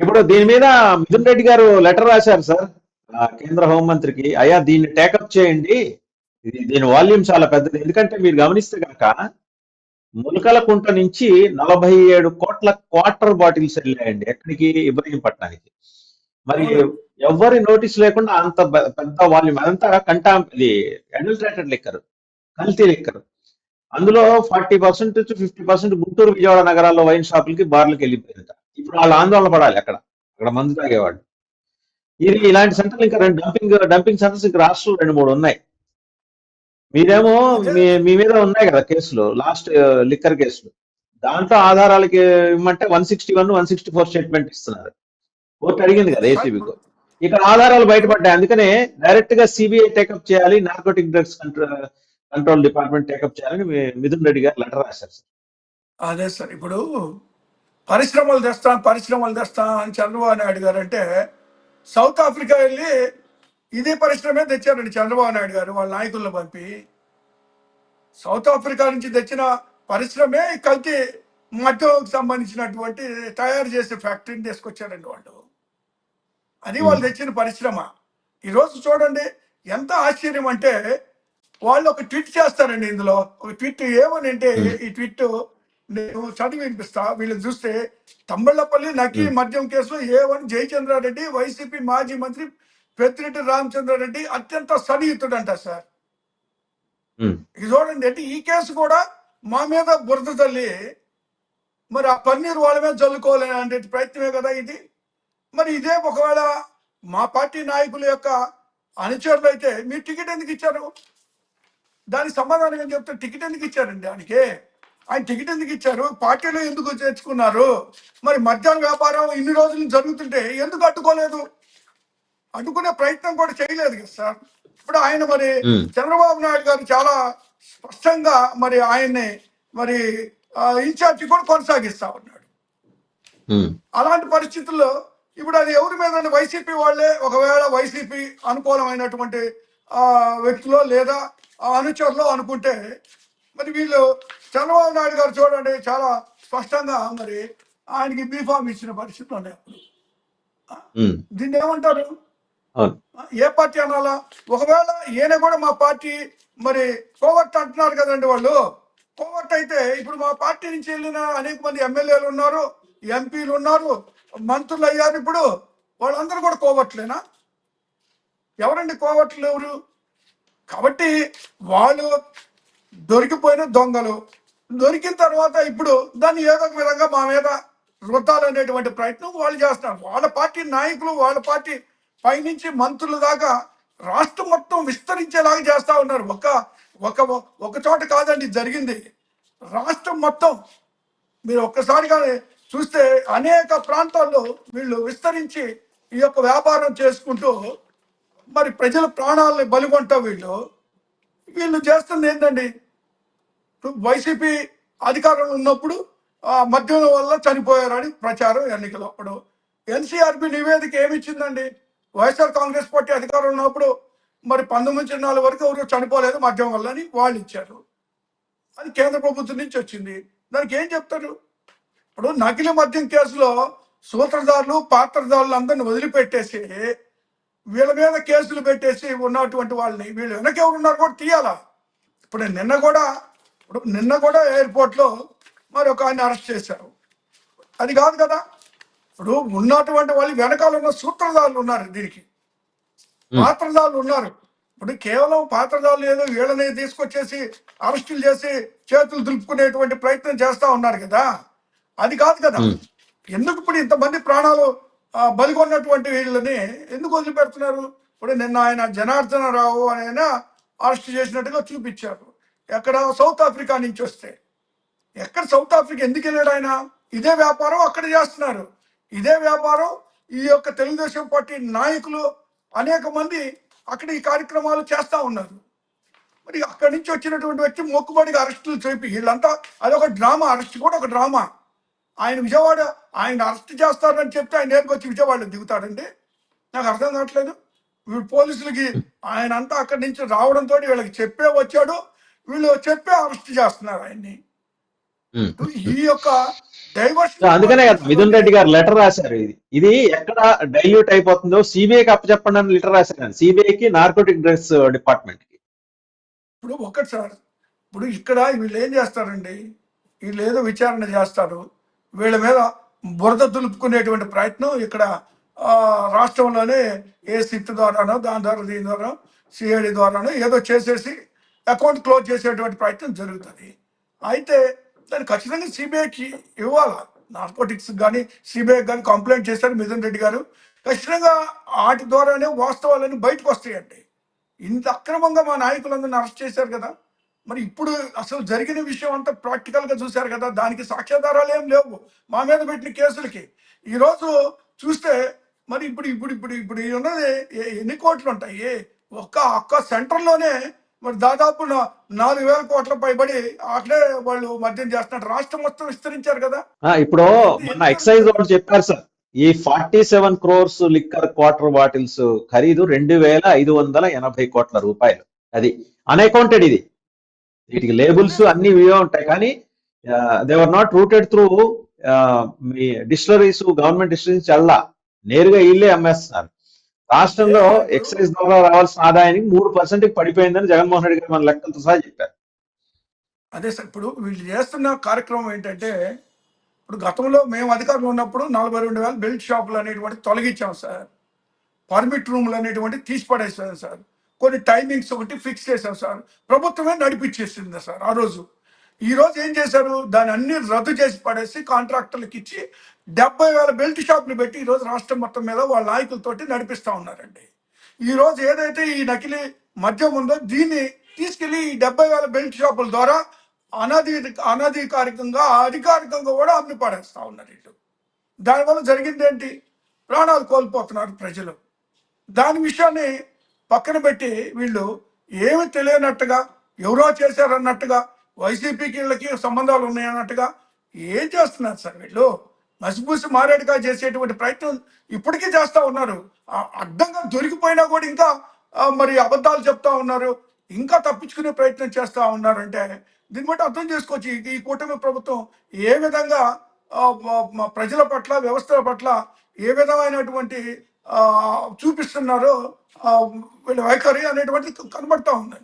ఇప్పుడు దీని మీద మిథున్ రెడ్డి గారు లెటర్ రాశారు సార్, కేంద్ర హోంమంత్రికి. అయ్యా దీన్ని టేకప్ చేయండి, దీని వాల్యూమ్ చాలా పెద్దది. ఎందుకంటే మీరు గమనిస్తే కనుక ములకలకుంట నుంచి 47 కోట్ల క్వార్టర్ బాటిల్స్ వెళ్ళాయండి ఎక్కడికి, ఇబ్రహీంపట్నానికి. మరి ఎవరి నోటీస్ లేకుండా అంత పెద్ద వాల్యూమ్, అదంతా ఇది అడల్టరేటెడ్ లిక్కర్, కల్తీ లిక్కర్. అందులో 40% నుంచి 50% గుంటూరు విజయవాడ నగరాల్లో వైన్ షాపులకి బార్లకి వెళ్ళిపోయిందట. ఇప్పుడు వాళ్ళు ఆందోళన పడాలి అక్కడ మందు తాగేవాళ్ళు. ఇది ఇలాంటి సెంటర్లు ఇంకా డంపింగ్ సెంటర్స్ ఇంకా రాష్ట్రం 2-3 ఉన్నాయి. మీరేమో మీ మీద ఉన్నాయి కదా కేసులు, లాస్ట్ లిక్కర్ కేసులు, దాంట్లో ఆధారాలకి ఇవ్వమంటే 161, 164 స్టేట్మెంట్ ఇస్తున్నారు. కోర్టు అడిగింది కదా ఏసీబీకి. ఇక్కడ ఆధారాలు బయటపడ్డాయి, అందుకనే డైరెక్ట్ గా సిబిఐ టేకప్ చేయాలి, narcotic drugs control department take up చేయాలని మిథున్ రెడ్డి గారు లెటర్ రాశారు సార్. అదే సార్, ఇప్పుడు పరిశ్రమలు తెస్తా అని చంద్రబాబు నాయుడు గారు అంటే సౌత్ ఆఫ్రికా వెళ్ళి ఇదే పరిశ్రమే తెచ్చారండి చంద్రబాబు నాయుడు గారు వాళ్ళ నాయకులను పంపి. సౌత్ ఆఫ్రికా నుంచి తెచ్చిన పరిశ్రమే కల్తీ మద్యంకి సంబంధించినటువంటి తయారు చేసే ఫ్యాక్టరీని తీసుకొచ్చారండి వాళ్ళు. అది వాళ్ళు తెచ్చిన పరిశ్రమ. ఈరోజు చూడండి ఎంత ఆశ్చర్యం అంటే, వాళ్ళు ఒక ట్వీట్ చేస్తారండి. ఇందులో ఒక ట్వీట్ ఏమని అంటే, ఈ ట్వీట్ నేను చదివి వినిపిస్తా. వీళ్ళని చూస్తే తంబళ్లపల్లి నకీ మద్యం కేసులో A1 జయచంద్రారెడ్డి, వైసీపీ మాజీ మంత్రి పెద్దిరెడ్డి రామచంద్రారెడ్డి అత్యంత సన్నిహితుడంట సార్. ఇది చూడండి, అంటే ఈ కేసు కూడా మా మీద బురద తల్లి మరి ఆ పన్నీరు వాళ్ళ మీద చల్లుకోవాలనే ప్రయత్నమే కదా ఇది. మరి ఇదే ఒకవేళ మా పార్టీ నాయకుల యొక్క అనుచరులు అయితే మీరు టికెట్ ఎందుకు ఇచ్చారు? దానికి సమాధానం ఏం చెప్తే, టికెట్ ఎందుకు ఇచ్చారండి ఆయనకి? ఆయన టికెట్ ఎందుకు ఇచ్చారు? పార్టీలో ఎందుకు చేర్చుకున్నారు? మరి మద్యం వ్యాపారం ఇన్ని రోజులు జరుగుతుంటే ఎందుకు అడ్డుకోలేదు? అడ్డుకునే ప్రయత్నం కూడా చేయలేదు కదా సార్. ఇప్పుడు ఆయన మరి చంద్రబాబు నాయుడు గారు చాలా స్పష్టంగా మరి ఆయన్ని మరి ఇన్ఛార్జి కూడా కొనసాగిస్తా ఉన్నాడు. అలాంటి పరిస్థితుల్లో ఇప్పుడు అది ఎవరి మీద, వైసీపీ వాళ్ళే ఒకవేళ వైసీపీ అనుకూలమైనటువంటి వ్యక్తులు లేదా అనుచరులు అనుకుంటే, మరి వీళ్ళు చంద్రబాబు నాయుడు గారు చూడండి చాలా స్పష్టంగా మరి ఆయనకి బీఫామ్ ఇచ్చిన పరిస్థితులు ఉన్నాయి. దీన్ని ఏమంటారు? ఏ పార్టీ అనాలా? ఒకవేళ ఈయన కూడా మా పార్టీ మరి కోవర్ట్ అంటున్నారు కదండి వాళ్ళు. కోవర్ట్ అయితే ఇప్పుడు మా పార్టీ నుంచి వెళ్ళిన అనేక మంది ఎమ్మెల్యేలు ఉన్నారు, ఎంపీలు ఉన్నారు, మంత్రులు అయ్యారు. ఇప్పుడు వాళ్ళందరూ కూడా కోవర్ట్లేనా? ఎవరండి కోవర్ట్లు ఎవరు? కాబట్టి వాళ్ళు దొరికిపోయిన దొంగలు. దొరికిన తర్వాత ఇప్పుడు దాన్ని ఏదో ఒక విధంగా మా మీద రుద్దాలనేటువంటి ప్రయత్నం వాళ్ళు చేస్తున్నారు. వాళ్ళ పార్టీ నాయకులు, వాళ్ళ పార్టీ పైనుంచి మంత్రుల దాకా రాష్ట్రం మొత్తం విస్తరించేలాగా చేస్తూ ఉన్నారు. ఒక చోట కాదండి జరిగింది, రాష్ట్రం మొత్తం. మీరు ఒక్కసారిగా చూస్తే అనేక ప్రాంతాల్లో వీళ్ళు విస్తరించి ఈ యొక్క వ్యాపారం చేసుకుంటూ మరి ప్రజల ప్రాణాలని బలిగొంటా వీళ్ళు చేస్తుంది ఏంటండి? వైసీపీ అధికారంలో ఉన్నప్పుడు మద్యం వల్ల చనిపోయారని ప్రచారం ఎన్నికలు. అప్పుడు ఎన్సీఆర్బి నివేదిక ఏమిచ్చిందండి? వైఎస్ఆర్ కాంగ్రెస్ పార్టీ అధికారంలో ఉన్నప్పుడు మరి 1904 వరకు ఎవరు చనిపోలేదు మద్యం వల్ల అని వాళ్ళు ఇచ్చారు. అది కేంద్ర ప్రభుత్వం నుంచి వచ్చింది. దానికి ఏం చెప్తారు? ఇప్పుడు నకిలీ మద్యం కేసులో సూత్రధారులు, పాత్రధారులు అందరిని వదిలిపెట్టేసి వీళ్ళ మీద కేసులు పెట్టేసి ఉన్నటువంటి వాళ్ళని వీళ్ళు వెనక ఎవరున్నారు కూడా తీయాలా? ఇప్పుడు నిన్న కూడా ఎయిర్పోర్ట్లో మరి ఒక ఆయన అరెస్ట్ చేశారు. అది కాదు కదా. ఇప్పుడు ఉన్నటువంటి వాళ్ళు వెనకాల ఉన్న సూత్రధారులు ఉన్నారు, దీనికి పాత్రధారులు ఉన్నారు. ఇప్పుడు కేవలం పాత్రధారులు ఏదో వీళ్ళని తీసుకొచ్చేసి అరెస్టులు చేసి చేతులు దులుపుకునేటువంటి ప్రయత్నం చేస్తూ ఉన్నారు కదా, అది కాదు కదా. ఎందుకు ఇప్పుడు ఇంతమంది ప్రాణాలు బలిగొన్నటువంటి వీళ్ళని ఎందుకు వదిలిపెడుతున్నారు? ఇప్పుడు నిన్న ఆయన జనార్దన రావు అని ఆయన అరెస్ట్ చేసినట్టుగా చూపించారు. ఎక్కడ? సౌత్ ఆఫ్రికా నుంచి వస్తే. ఎక్కడ సౌత్ ఆఫ్రికా ఎందుకు వెళ్ళాడు ఆయన? ఇదే వ్యాపారం అక్కడ చేస్తున్నారు. ఇదే వ్యాపారం ఈ యొక్క తెలుగుదేశం పార్టీ నాయకులు అనేక మంది అక్కడ ఈ కార్యక్రమాలు చేస్తూ ఉన్నారు. మరి అక్కడి నుంచి వచ్చినటువంటి వ్యక్తి మొక్కుబడిగా అరెస్టులు చేపి వీళ్ళంతా అదొక డ్రామా. అరెస్ట్ కూడా ఒక డ్రామా. ఆయన అరెస్ట్ చేస్తారని చెప్తే ఆయన నేరుగా వచ్చి విజయవాడలో దిగుతాడండి? నాకు అర్థం కావట్లేదు. వీళ్ళు పోలీసులకి ఆయన అంతా అక్కడి నుంచి రావడంతో వీళ్ళకి చెప్పే వచ్చాడు, వీళ్ళు చెప్పే అరెస్ట్ చేస్తున్నారు ఆయన్ని. ఉమ్. ఈ యొక్క సో డైవర్షన్ అందుకనే కదా పాలిటిక్స్ మిథున్ లోనే రెడ్డి గారు లెటర్ రాశారు. ఇది ఎక్కడ డైల్యూట్ అయిపోతుందో సిబిఐకి అప్పచెప్పండి అని లెటర్ రాశారు. సిబిఐకి, నార్కోటిక్ డ్రగ్స్ డిపార్ట్మెంట్ కి. ఇప్పుడు ఒక్కటి సార్, ఇప్పుడు ఇక్కడ వీళ్ళు ఏం చేస్తారండి, వీళ్ళు ఏదో విచారణ చేస్తారు, వీళ్ళ మీద బురద దులుపుకునేటువంటి ప్రయత్నం ఇక్కడ రాష్ట్రంలోనే ఏ సిట్ ద్వారానో దాని ద్వారా దీని ద్వారా సిఐడి ద్వారానో ఏదో చేసేసి అకౌంట్ క్లోజ్ చేసేటువంటి ప్రయత్నం జరుగుతుంది. అయితే దాన్ని ఖచ్చితంగా సిబిఐకి ఇవ్వాలి. నార్కోటిక్స్ కానీ సిబిఐకి కానీ కంప్లైంట్ చేశారు మిథున్ రెడ్డి గారు. ఖచ్చితంగా వాటి ద్వారానే వాస్తవాలని బయటకు వస్తాయండి. ఇంత అక్రమంగా మా నాయకులందరిని అరెస్ట్ చేశారు కదా, మరి ఇప్పుడు అసలు జరిగిన విషయం అంతా ప్రాక్టికల్గా చూశారు కదా, దానికి సాక్ష్యాధారాలు ఏం లేవు మా మీద పెట్టిన కేసులకి. ఈరోజు చూస్తే మరి ఇప్పుడు ఉన్నది ఎన్ని కోట్లు ఉంటాయి ఒక్క సెంటర్లోనే, మరి దాదాపు 4,000 కోట్ల పైబడి అట్లే వాళ్ళు మద్యం చేస్తున్నారు. రాష్ట్రం మొత్తం విస్తరించారు కదా. ఇప్పుడు ఎన్ని మొన్న ఎన్ని ఎక్సైజ్ జరుగుతాయి? వాళ్ళు చెప్పారు సార్, ఈ 47 క్రోర్స్ లిక్కర్ క్వార్టర్ బాటిల్స్ ఖరీదు 2,580 కోట్ల రూపాయలు. అది అన్అకౌంటెడ్. ఇది వీటికి అదే లేబుల్స్ సార్. అన్ని ఇవే ఉంటాయి, కానీ దేవర్ నాట్ రూటెడ్ త్రూ మీ డిస్టిలరీస్, గవర్నమెంట్ డిస్టిలరీస్ చల్లా, నేరుగా వీళ్ళే అమ్మేస్తున్నారు. అదే రాష్ట్రంలో సార్. ఇప్పుడు ఎక్సైజ్ ద్వారా రావాల్సిన ఆదాయానికి 3% పడిపోయిందని జగన్మోహన్ రెడ్డి గారు మన లెక్కలతో సహా చెప్పారు. అదే సార్, ఇప్పుడు వీళ్ళు చేస్తున్న కార్యక్రమం ఏంటంటే, ఇప్పుడు గతంలో మేము అధికారంలో ఉన్నప్పుడు 42,000 బెల్ట్ షాపులు అనేటువంటి తొలగించాం సార్. పర్మిట్ రూములు అనేటువంటి తీసి పడేసాం సార్. కొన్ని టైమింగ్స్ ఒకటి ఫిక్స్ చేశాం సార్. ప్రభుత్వమే నడిపించేసింది సార్ ఆ రోజు. ఈ రోజు ఏం చేశారు, దాన్ని అన్ని రద్దు చేసి పడేసి కాంట్రాక్టర్లకు ఇచ్చి 70,000 బెల్ట్ షాపులు పెట్టి ఈరోజు రాష్ట్రం మొత్తం మీద వాళ్ళ నాయకులతోటి నడిపిస్తూ ఉన్నారండి. ఈ రోజు ఏదైతే ఈ నకిలీ మద్యం ఉందో దీన్ని తీసుకెళ్లి ఈ 70,000 బెల్ట్ షాపుల ద్వారా అనధికారికంగా అధికారికంగా కూడా అమ్మి పడేస్తా ఉన్నారు వీళ్ళు. దానివల్ల జరిగింది ఏంటి, ప్రాణాలు కోల్పోతున్నారు ప్రజలు. దాని విషయాన్ని పక్కన పెట్టి వీళ్ళు ఏమి తెలియనట్టుగా, ఎవరో చేశారన్నట్టుగా, వైసీపీకి వీళ్ళకి సంబంధాలు ఉన్నాయన్నట్టుగా ఏం చేస్తున్నారు సార్ వీళ్ళు. మసిపూసి మారేడుగా చేసేటువంటి ప్రయత్నం ఇప్పటికీ చేస్తూ ఉన్నారు. అడ్డంగా దొరికిపోయినా కూడా ఇంకా మరి అబద్ధాలు చెప్తా ఉన్నారు, ఇంకా తప్పించుకునే ప్రయత్నం చేస్తూ ఉన్నారంటే దీన్ని బట్టి అర్థం చేసుకోవచ్చు ఈ కూటమి ప్రభుత్వం ఏ విధంగా ప్రజల పట్ల, వ్యవస్థల పట్ల ఏ విధమైనటువంటి చూపిస్తున్నారో వీళ్ళ వైఖరి అనేటువంటిది కనబడతా ఉంది.